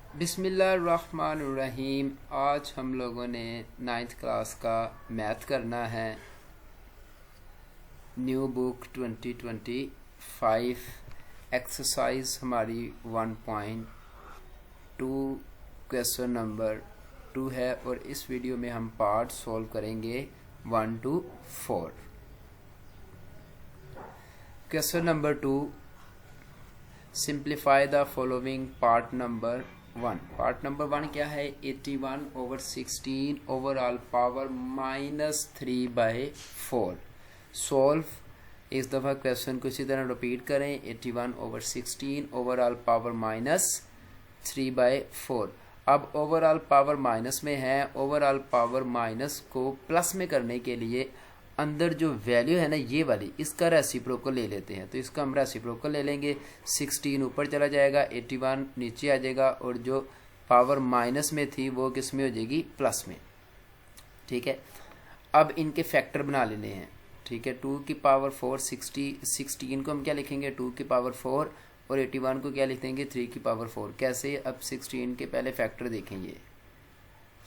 बिस्मिल्लाहिर्रहमानिर्रहीम। आज हम लोगों ने 9th क्लास का मैथ करना है। न्यू बुक 2025 एक्सरसाइज हमारी 1.2 क्वेश्चन नंबर 2 है और इस वीडियो में हम पार्ट सॉल्व करेंगे 1 to 4। Question number 2, simplify the following. Part number 1 क्या है? 81/16 ओवरऑल पावर -3/4। सॉल्व। इस दफ़ा क्वेश्चन को इसी तरह रिपीट करें। 81/16 ओवरऑल पावर -3/4। अब ओवरऑल पावर माइनस में है, ओवरऑल पावर माइनस को प्लस में करने के लिए अंदर जो वैल्यू है ना, ये वाली, इसका रेसिप्रोकल ले लेते हैं। तो इसका हम रेसिप्रोकल ले लेंगे। 16 ऊपर चला जाएगा, 81 नीचे आ जाएगा और जो पावर माइनस में थी वो किस में हो जाएगी? प्लस में। ठीक है, अब इनके फैक्टर बना लेने हैं। ठीक है, 2 की पावर 4 16 को हम क्या लिखेंगे? 2 की पावर 4 और 81 को क्या लिखेंगे? 3 की पावर 4। कैसे? अब 16 के पहले फैक्टर देखेंगे।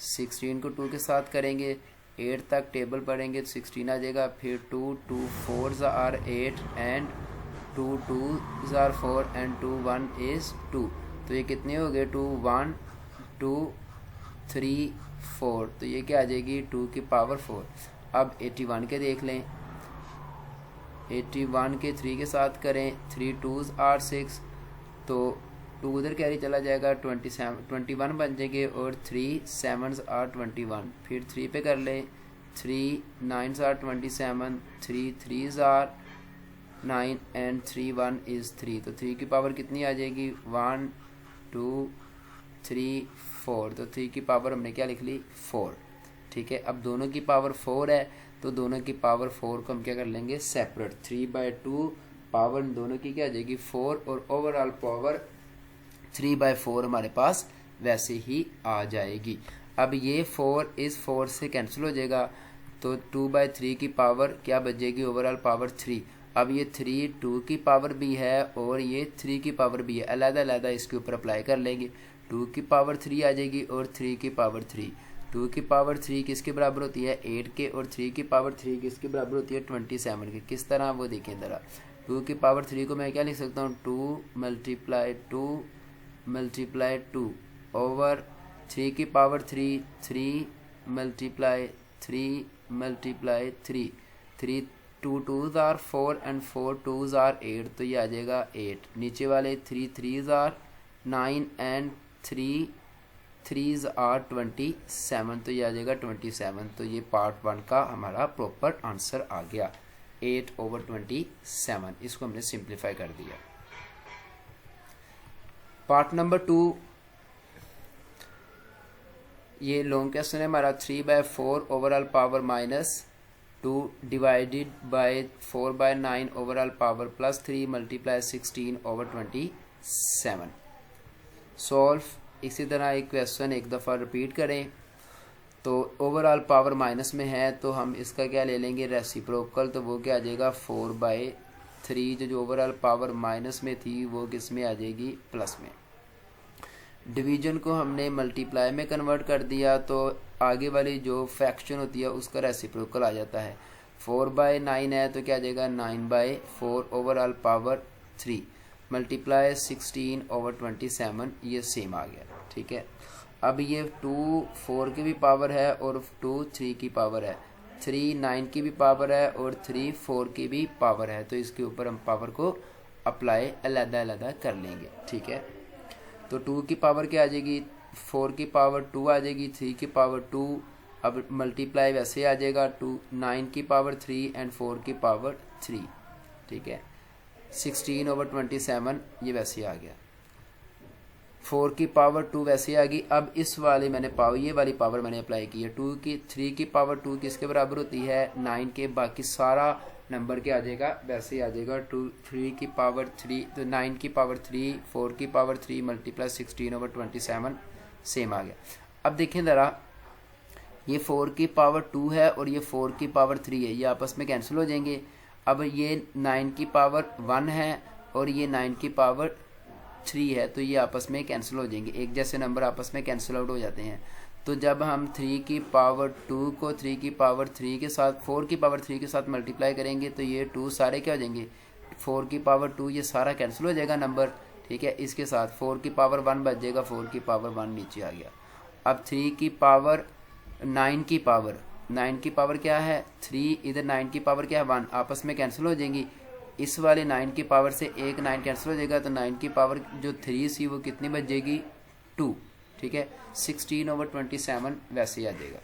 16 को 2 के साथ करेंगे, 8 तक टेबल पढ़ेंगे तो 16 आ जाएगा। फिर 2 4s are 8 and 2 2s are 4 and 2 1 is 2। तो ये कितने हो गए? 2 1 2 3 4। तो ये क्या आ जाएगी? 2 की पावर 4। अब 81 के देख लें। 81 के 3 के साथ करें, 3 2s are 6। तो 2 उधर कैरी चला जाएगा, 21 बन जाएंगे और 3 7s are 21। फिर 3 पे कर ले, 3 9s are 27, 3 3s are 9 and 3 1 is 3। तो 3 की पावर कितनी आ जाएगी? 1 2 3 4। तो 3 की पावर हमने क्या लिख ली? 4। ठीक है, अब दोनों की पावर 4 है तो दोनों की पावर 4 को हम क्या कर लेंगे? सेपरेट। 3/2 पावर दोनों की क्या आ जाएगी? 4 और ओवरऑल पावर 3/4 हमारे पास वैसे ही आ जाएगी। अब ये 4 इस 4 से कैंसिल हो जाएगा तो 2/3 की पावर क्या बचेगी? Overall power 3। अब ये 3 2 की पावर भी है और ये 3 की पावर भी है, अलग अलग इसके ऊपर अप्लाई कर लेंगे। 2 की पावर 3 आ जाएगी और 3 की पावर 3। 2 की पावर 3 किसके बराबर होती है? 8 के। और 3 की पावर 3 किसके बराबर होती है? 27 के। किस तरह? वो देखें ज़रा। 2 की पावर 3 को मैं क्या लिख सकता हूँ? 2 मल्टीप्लाई 2 ओवर 3 की power 3 3 multiply 3 multiply 3 3 2 2s are 4 and 4 2s are 8। तो ये आ जाएगा 8। नीचे वाले 3 3s are 9 and 3 3s are 27। तो ये आ जाएगा 27। तो ये पार्ट 1 का हमारा प्रॉपर आंसर आ गया, 8/27। इसको हमने सिंप्लीफाई कर दिया। पार्ट नंबर 2, ये लॉन्ग क्वेश्चन है हमारा। 3/4 overall power -2 divided by 4/9 overall power +3 multiply 16/27। Solve. इसी तरह एक क्वेश्चन एक दफ़ा रिपीट करें। तो ओवरऑल पावर माइनस में है तो हम इसका क्या ले लेंगे? रेसिप्रोकल। तो वो क्या आ जाएगा? 4/3। जो ओवरऑल पावर माइनस में थी वो किस में आ जाएगी? प्लस में। डिवीजन को हमने मल्टीप्लाई में कन्वर्ट कर दिया तो आगे वाली जो फ्रैक्शन होती है उसका रेसिप्रोकल आ जाता है। 4/9 है तो क्या आ जाएगा? 9/4 ओवरऑल पावर 3 मल्टीप्लाई 16/27। ये सेम आ गया। ठीक है, अब ये 2 4 की भी पावर है और 2 3 की पावर है, 3 9 की भी पावर है और 3 4 की भी पावर है। तो इसके ऊपर हम पावर को अप्लाई अलग-अलग कर लेंगे। ठीक है, तो 2 की पावर क्या आ जाएगी? 4 की पावर 2 आ जाएगी, 3 की पावर 2। अब मल्टीप्लाई वैसे आ जाएगा 2 9 की पावर 3 एंड 4 की पावर 3। ठीक है, 16/27 ये वैसे आ गया। 4 की पावर 2 वैसे आ गई। अब इस वाले मैंने पावर, ये वाली पावर मैंने अप्लाई की है। 3 की पावर 2 किसके बराबर होती है? 9 के। बाकी सारा नंबर क्या आ जाएगा? वैसे ही आ जाएगा। 3 की पावर 3 तो 9 की पावर 3 4 की पावर 3 मल्टीप्लाई 16/27 सेम आ गया। अब देखें ज़रा, ये 4 की पावर 2 है और ये 4 की पावर 3 है, ये आपस में कैंसिल हो जाएंगे। अब ये 9 की पावर 1 है और ये 9 की पावर 3 है तो ये आपस में कैंसिल हो जाएंगे, एक जैसे नंबर आपस में कैंसिल आउट हो जाते हैं। तो जब हम 3 की पावर 2 को 3 की पावर 3 के साथ 4 की पावर 3 के साथ मल्टीप्लाई करेंगे तो ये 2 सारे क्या हो जाएंगे, 4 की पावर 2 ये सारा कैंसिल हो जाएगा नंबर, ठीक है। इसके साथ 4 की पावर 1 बच जाएगा, 4 की पावर 1 नीचे आ गया। अब 3 की पावर 9 की पावर क्या है 3, इधर 9 की पावर क्या है 1, आपस में कैंसिल हो जाएंगी। इस वाले 9 की पावर से एक 9 कैंसिल हो जाएगा तो 9 की पावर जो 3 थी वो कितनी बच जाएगी 2, ठीक है। 16/27 वैसे ही आ जाएगा।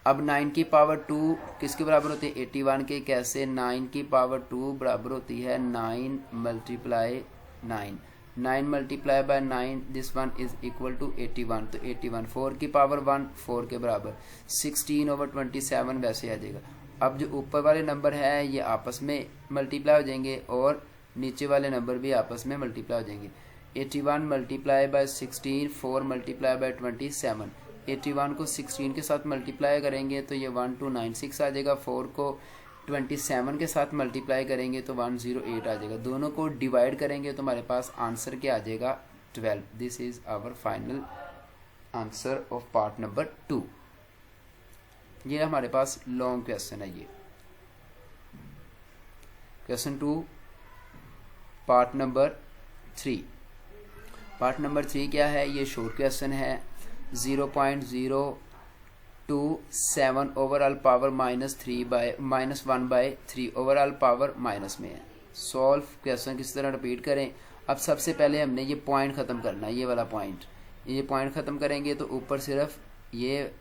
अब 9 की पावर 2 किसके बराबर होती है 81 के, कैसे 9 की पावर 2 बराबर होती है 9 multiply 9 multiply by 9, this one is equal to 81, तो 81 4 की पावर 1 4 के बराबर 16/27 वैसे आ जाएगा। अब जो ऊपर वाले नंबर है ये आपस में मल्टीप्लाई हो जाएंगे और नीचे वाले नंबर भी आपस में मल्टीप्लाई हो जाएंगे। 81 मल्टीप्लाई बाय 16, 4 मल्टीप्लाई बाय 27, 81 को 16 के साथ मल्टीप्लाई करेंगे तो ये 1296 आ जाएगा, 4 को 27 के साथ मल्टीप्लाई करेंगे तो 108 आ जाएगा, दोनों को डिवाइड करेंगे तो हमारे पास आंसर क्या आ जाएगा 12। This is our final answer of part number 2। ये हमारे पास लॉन्ग क्वेश्चन है। ये question 2 part number 3। Part number 3 क्या है, ये शॉर्ट क्वेश्चन है। 0.027 overall power -1/3 overall power minus में है। सॉल्व क्वेश्चन किस तरह रिपीट करें। अब सबसे पहले हमने ये पॉइंट ख़त्म करना है, ये वाला पॉइंट, ये पॉइंट ख़त्म करेंगे तो ऊपर सिर्फ ये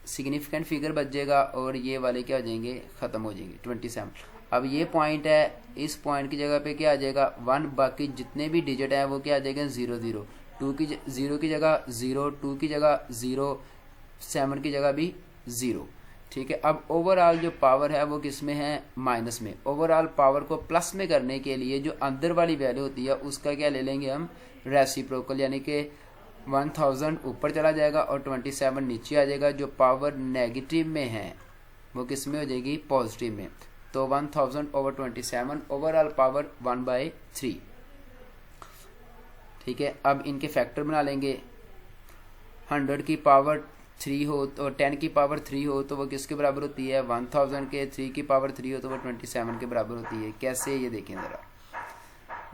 सिग्निफिकेंट फिगर बच जाएगा और ये वाले क्या हो जाएंगे ख़त्म हो जाएंगे 27। अब ये पॉइंट है, इस पॉइंट की जगह पे क्या आ जाएगा 1, बाकी जितने भी डिजिट हैं वो क्या आ जाएगा 0 0, 2 की 0 की जगह 0, 2 की जगह 0, 7 की जगह भी 0, ठीक है। अब ओवरऑल जो पावर है वो किस में है माइनस में। ओवरऑल पावर को प्लस में करने के लिए जो अंदर वाली वैल्यू होती है उसका क्या ले लेंगे हम रेसिप्रोकल, यानी कि 1000 ऊपर चला जाएगा और 27 नीचे आ जाएगा। जो पावर नेगेटिव में है वो किस में हो जाएगी पॉजिटिव में, तो 1000/27 ओवरऑल पावर 1/3, ठीक है। अब इनके फैक्टर बना लेंगे। 100 की पावर 3 हो तो 10 की पावर 3 हो तो वो किसके बराबर होती है 1000 के 3 की पावर 3 हो तो वो 27 के बराबर होती है। कैसे ये देखें ज़रा,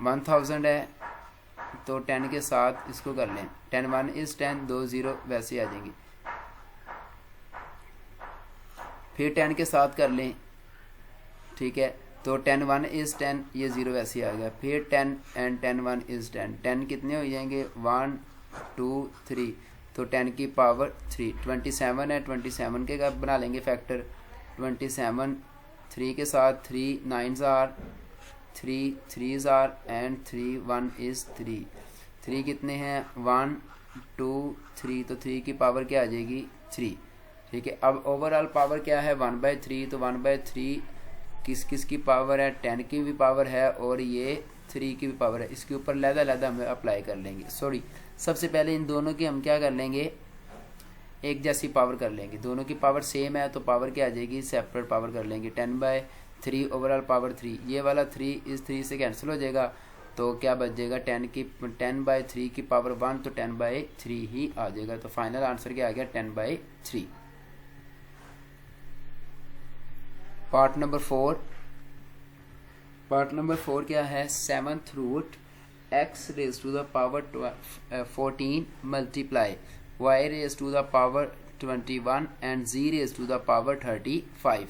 1000 है तो 10 के साथ इसको कर लें, 10 1 इज 10, 2 0 वैसे आ जाएंगी। फिर 10 के साथ कर लें, ठीक है, तो 10 1 इज 10, ये 0 वैसे आ गया। फिर 10 एंड 10 1 इज 10, 10 कितने हो जाएंगे 1 2 3, तो 10 की पावर 3, 27 है, 27 के बना लेंगे फैक्टर। 27 3 के साथ 3 9s are 3 3s are and 3 1 is 3, 3 कितने हैं 1 2 3, तो 3 की पावर क्या आ जाएगी 3, ठीक है। अब ओवरऑल पावर क्या है 1/3, तो 1/3 किस किस की पावर है 10 की भी पावर है और ये 3 की भी पावर है। इसके ऊपर लहदा हम अप्लाई कर लेंगे। सॉरी, सबसे पहले इन दोनों की हम क्या कर लेंगे एक जैसी पावर कर लेंगे। दोनों की पावर सेम है तो पावर क्या आ जाएगी सेपरेट पावर कर लेंगे। 10/3 ओवरऑल पावर 3, ये वाला 3 इस 3 से कैंसिल हो जाएगा तो क्या बच जाएगा 10/3 की पावर 1, तो 10/3 ही आ जाएगा। तो फाइनल आंसर क्या आ गया 10/3। Part number 4। पार्ट नंबर 4 क्या है 7th root x raise to the power 14 multiply y raise to the power 21 and z raise to the power 35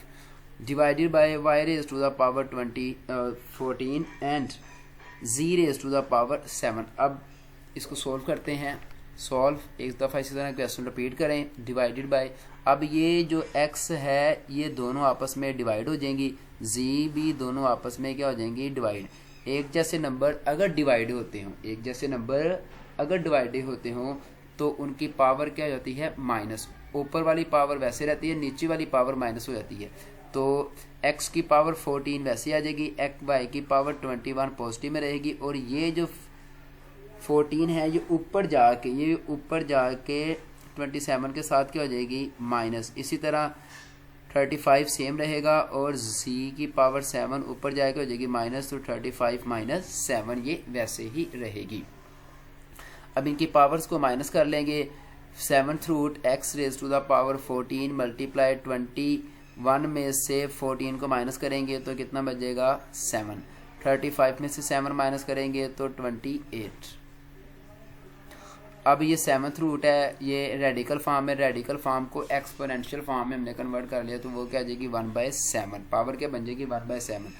divided by y raise to the power 14 and z raise to the power 7। अब इसको solve करते हैं। Solve एक दफ़ा इसी तरह question repeat करें। Divided by, अब ये जो x है ये दोनों आपस में डिवाइड हो जाएंगी, z भी दोनों आपस में क्या हो जाएंगी डिवाइड। एक जैसे नंबर अगर डिवाइड होते हों, एक जैसे नंबर अगर डिवाइड होते हों तो उनकी पावर क्या हो जाती है माइनस। ऊपर वाली पावर वैसे रहती है, नीचे वाली पावर माइनस हो जाती है। तो x की पावर 14 वैसे आ जाएगी, y की पावर 21 पॉजिटिव में रहेगी और ये जो 14 है ये ऊपर जाके 27 के साथ क्या हो जाएगी माइनस। इसी तरह 35 सेम रहेगा और z की पावर 7 ऊपर जाएगा हो जाएगी माइनस, तो 35 माइनस 7 ये वैसे ही रहेगी। अब इनकी पावर्स को माइनस कर लेंगे। 7th root x raise to the power 14 multiply 21 में से 14 को माइनस करेंगे तो कितना बचेगा 7। 35 में से 7 माइनस करेंगे तो 28। अब ये 7th रूट है, ये रेडिकल फॉर्म है, रेडिकल फॉर्म को एक्सपोनेंशियल फॉर्म में हमने कन्वर्ट कर लिया तो वो क्या आ जाएगी 1/7। पावर क्या बन जाएगी 1/7।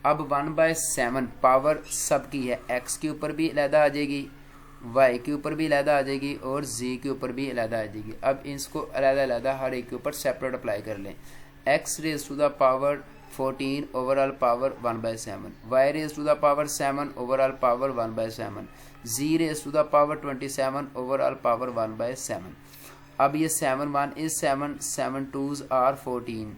अब 1/7 पावर सबकी है, x के ऊपर भी अलहदा आ जाएगी, y के ऊपर भी अलहदा आ जाएगी और z के ऊपर भी अलहदा आ जाएगी। अब इसको अलहदा अलहदा हर एक के ऊपर सेपरेट अप्लाई कर लें। x raise to the power 14 overall power 1/7, y raise to the power 7 overall power 1/7, z raise to the power 27 overall power 1/7। अब ये 7 1 is 7, 7 2s are 14,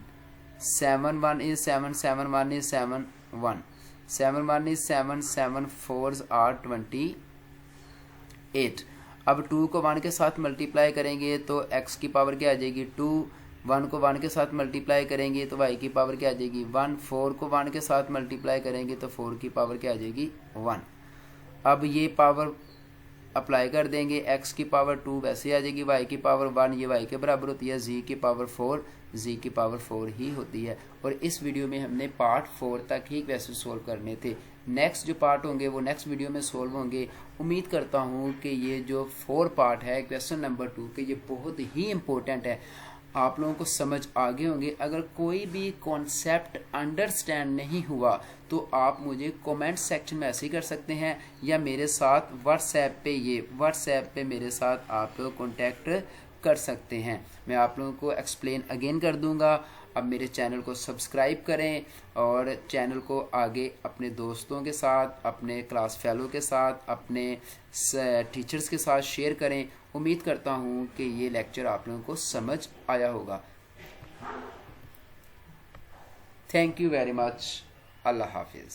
7 1 is 7, 7 1 is 7 1, 7 1 is 7, 7 4s are 28। अब 2 को 1 के साथ multiply करेंगे तो x की power क्या आ जाएगी 2, 1 को 1 के साथ मल्टीप्लाई करेंगे तो y की पावर क्या आ जाएगी 1, 4 को 1 के साथ मल्टीप्लाई करेंगे तो 4 की पावर क्या आ जाएगी 1। अब ये पावर अप्लाई कर देंगे, x की पावर 2 वैसे आ जाएगी, y की पावर 1 ये y के बराबर होती है, z की पावर 4 z की पावर 4 ही होती है। और इस वीडियो में हमने पार्ट 4 तक ही क्वेश्चन सोल्व करने थे। नेक्स्ट जो पार्ट होंगे वो नेक्स्ट वीडियो में सोल्व होंगे। उम्मीद करता हूँ कि ये जो 4 पार्ट है क्वेश्चन नंबर 2 के ये बहुत ही इम्पोर्टेंट है, आप लोगों को समझ आ गए होंगे। अगर कोई भी कॉन्सेप्ट अंडरस्टैंड नहीं हुआ तो आप मुझे कमेंट सेक्शन में ऐसे ही कर सकते हैं या मेरे साथ व्हाट्सएप पे मेरे साथ आप लोग कॉन्टैक्ट कर सकते हैं। मैं आप लोगों को एक्सप्लेन अगेन कर दूंगा। अब मेरे चैनल को सब्सक्राइब करें और चैनल को आगे अपने दोस्तों के साथ, अपने क्लास फेलो के साथ, अपने टीचर्स के साथ शेयर करें। उम्मीद करता हूँ कि ये लेक्चर आप लोगों को समझ आया होगा। Thank you very much. अल्लाह हाफिज़।